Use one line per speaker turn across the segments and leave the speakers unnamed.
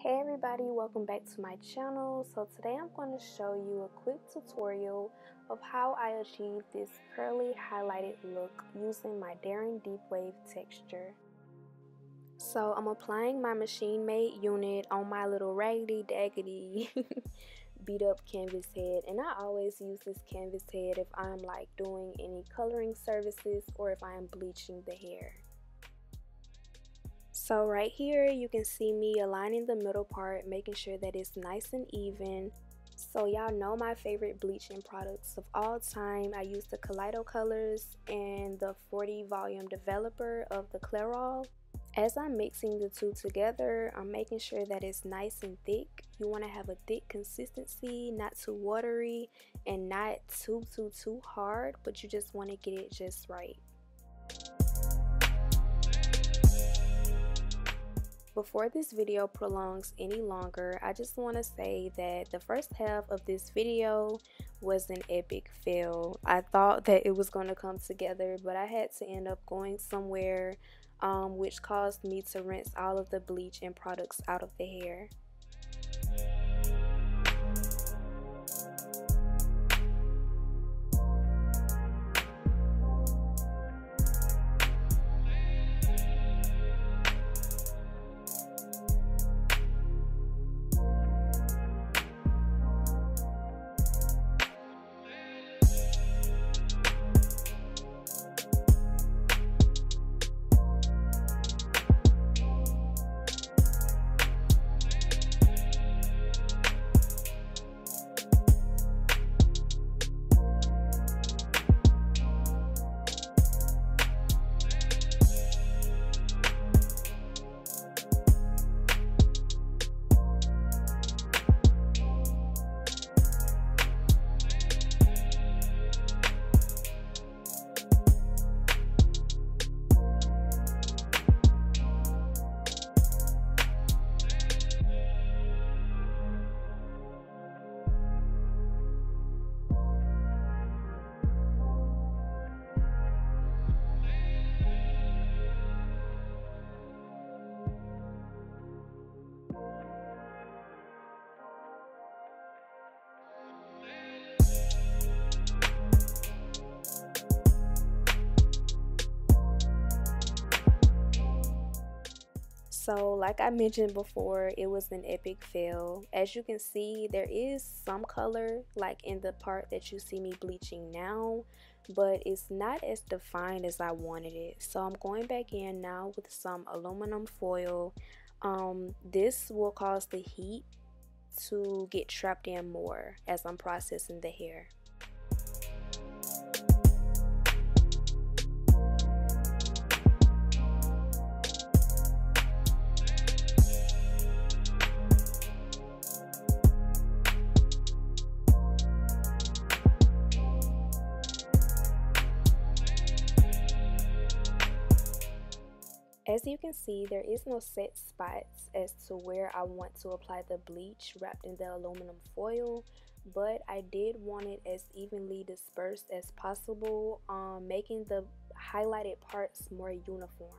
Hey everybody, welcome back to my channel. So today I'm going to show you a quick tutorial of how I achieved this curly highlighted look using my Daring Deep Wave texture. So I'm applying my machine made unit on my little raggedy daggedy beat up canvas head, and I always use this canvas head if I'm like doing any coloring services or if I am bleaching the hair. So right here you can see me aligning the middle part, making sure that it's nice and even. So y'all know my favorite bleaching products of all time. I use the Kaleido Colors and the 40 volume developer of the Clairol. As I'm mixing the two together, I'm making sure that it's nice and thick. You want to have a thick consistency, not too watery and not too hard, but you just want to get it just right. Before this video prolongs any longer, I just want to say that the first half of this video was an epic fail. I thought that it was going to come together, but I had to end up going somewhere, which caused me to rinse all of the bleach and products out of the hair. So like I mentioned before, it was an epic fail. As you can see, there is some color like in the part that you see me bleaching now, but it's not as defined as I wanted it. So I'm going back in now with some aluminum foil. This will cause the heat to get trapped in more as I'm processing the hair. As you can see, there is no set spots as to where I want to apply the bleach wrapped in the aluminum foil, but I did want it as evenly dispersed as possible, making the highlighted parts more uniform.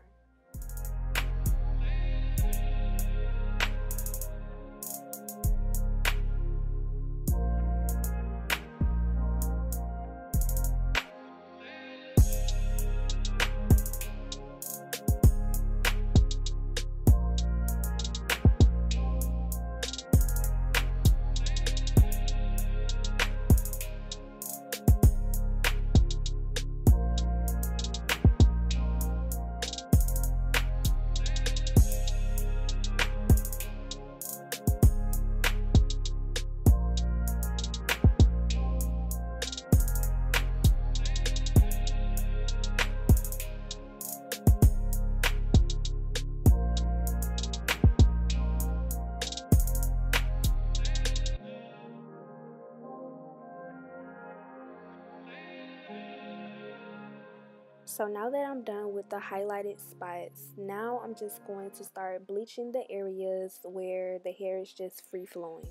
So now that I'm done with the highlighted spots, now I'm just going to start bleaching the areas where the hair is just free flowing.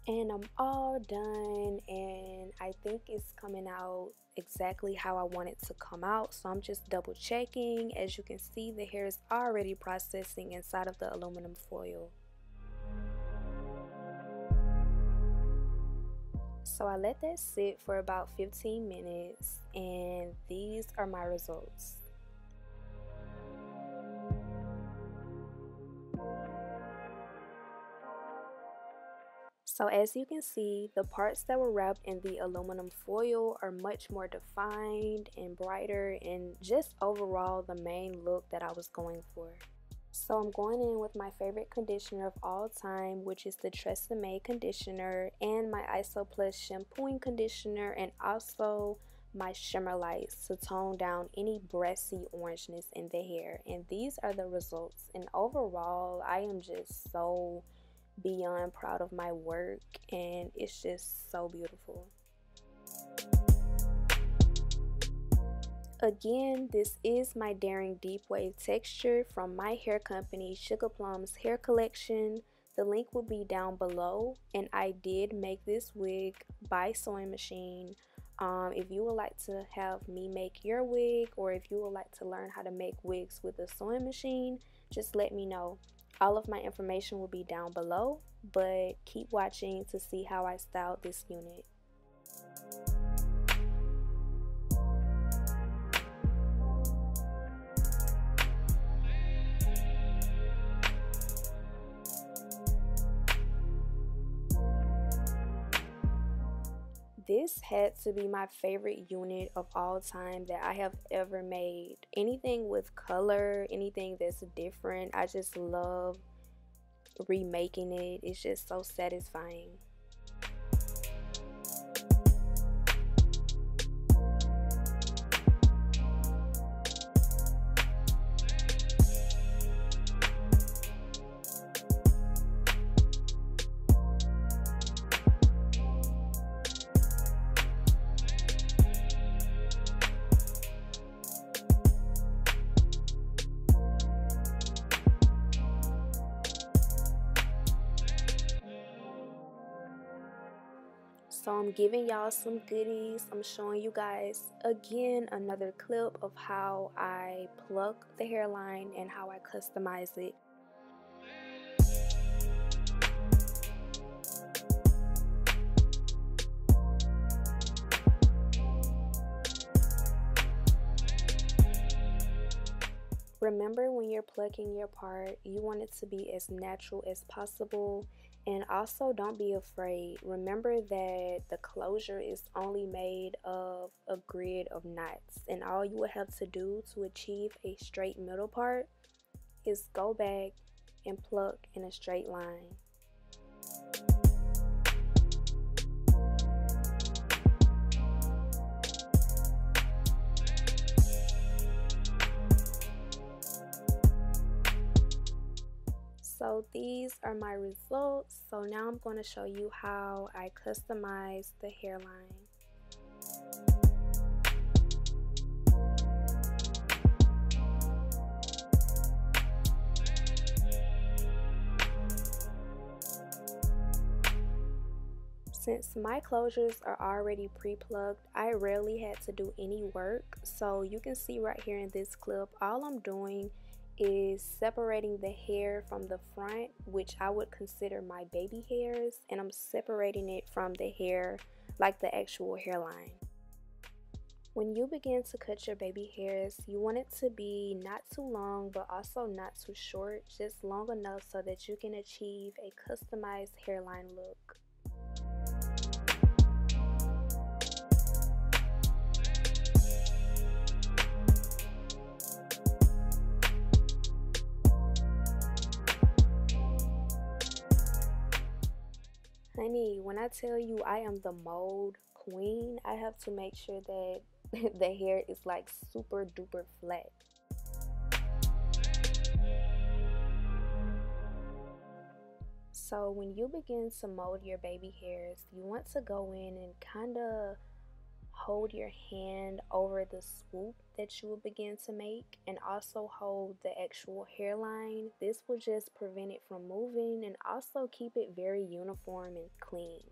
And I'm all done, and I think it's coming out exactly how I want it to come out. So I'm just double checking. As you can see, the hair is already processing inside of the aluminum foil. So I let that sit for about 15 minutes, and these are my results. So as you can see, the parts that were wrapped in the aluminum foil are much more defined and brighter, and just overall the main look that I was going for. So I'm going in with my favorite conditioner of all time, which is the Tresemme conditioner, and my Iso Plus shampooing conditioner, and also my shimmer lights to tone down any brassy orangeness in the hair. And these are the results, and overall I am just so beyond proud of my work, and it's just so beautiful. Again, this is my Daring Deep Wave texture from my hair company, Sugaplums Hair Collection. The link will be down below, and I did make this wig by sewing machine. If you would like to have me make your wig, or if you would like to learn how to make wigs with a sewing machine, just let me know. All of my information will be down below, but keep watching to see how I styled this unit. This had to be my favorite unit of all time that I have ever made. Anything with color, anything that's different, I just love remaking it. It's just so satisfying. So I'm giving y'all some goodies. I'm showing you guys again another clip of how I pluck the hairline and how I customize it. Remember, when you're plucking your part, you want it to be as natural as possible. And also, don't be afraid. Remember that the closure is only made of a grid of knots, and all you will have to do to achieve a straight middle part is go back and pluck in a straight line. So these are my results. So now I'm going to show you how I customize the hairline. Since my closures are already pre-plucked, I rarely had to do any work. So you can see right here in this clip, all I'm doing is separating the hair from the front, which I would consider my baby hairs, and I'm separating it from the hair, like the actual hairline. When you begin to cut your baby hairs, you want it to be not too long but also not too short, just long enough so that you can achieve a customized hairline look. Honey, when I tell you I am the mold queen, I have to make sure that the hair is like super duper flat. So when you begin to mold your baby hairs, you want to go in and kind of hold your hand over the swoop that you will begin to make, and also hold the actual hairline. This will just prevent it from moving and also keep it very uniform and clean.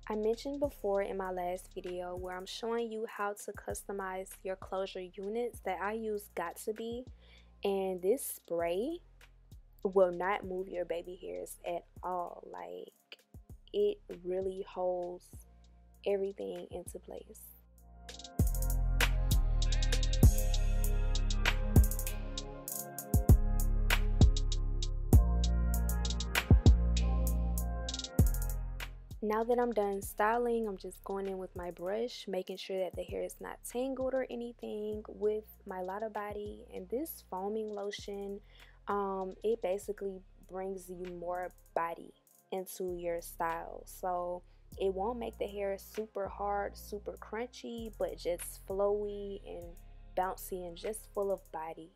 I mentioned before in my last video where I'm showing you how to customize your closure units that I use Got2b, and this spray will not move your baby hairs at all. Like, it really holds everything into place. Now that I'm done styling, I'm just going in with my brush, making sure that the hair is not tangled or anything with my Lotta Body. And this foaming lotion, it basically brings you more body into your style. So it won't make the hair super hard, super crunchy, but just flowy and bouncy and just full of body.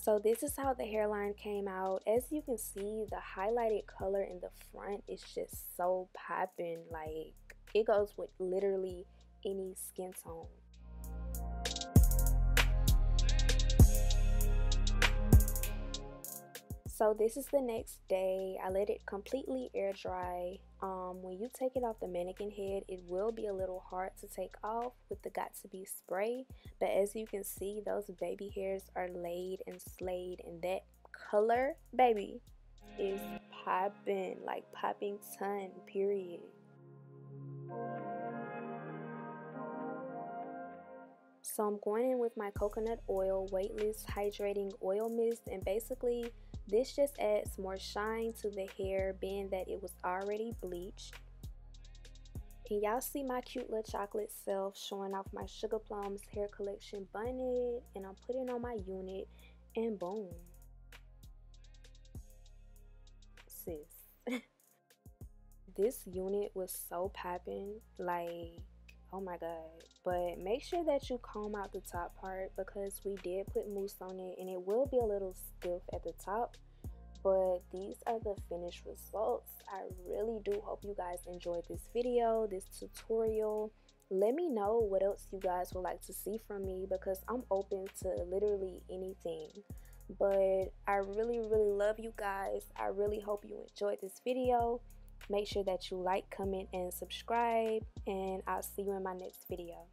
So this is how the hairline came out. As you can see, the highlighted color in the front is just so popping. Like, it goes with literally any skin tone. So this is the next day. I let it completely air dry. When you take it off the mannequin head, it will be a little hard to take off with the Got2b spray. But as you can see, those baby hairs are laid and slayed, and that color, baby, is popping, like popping ton, period. So I'm going in with my coconut oil weightless hydrating oil mist, and basically this just adds more shine to the hair, being that it was already bleached. And y'all see my cute little chocolate self showing off my Sugaplums Hair Collection bonnet, and I'm putting on my unit, and boom. Sis. This unit was so popping, like, oh my god. But make sure that you comb out the top part, because we did put mousse on it and it will be a little stiff at the top. But these are the finished results. I really do hope you guys enjoyed this video, this tutorial. Let me know what else you guys would like to see from me, because I'm open to literally anything. But I really love you guys. I really hope you enjoyed this video. Make sure that you like, comment, and subscribe, and I'll see you in my next video.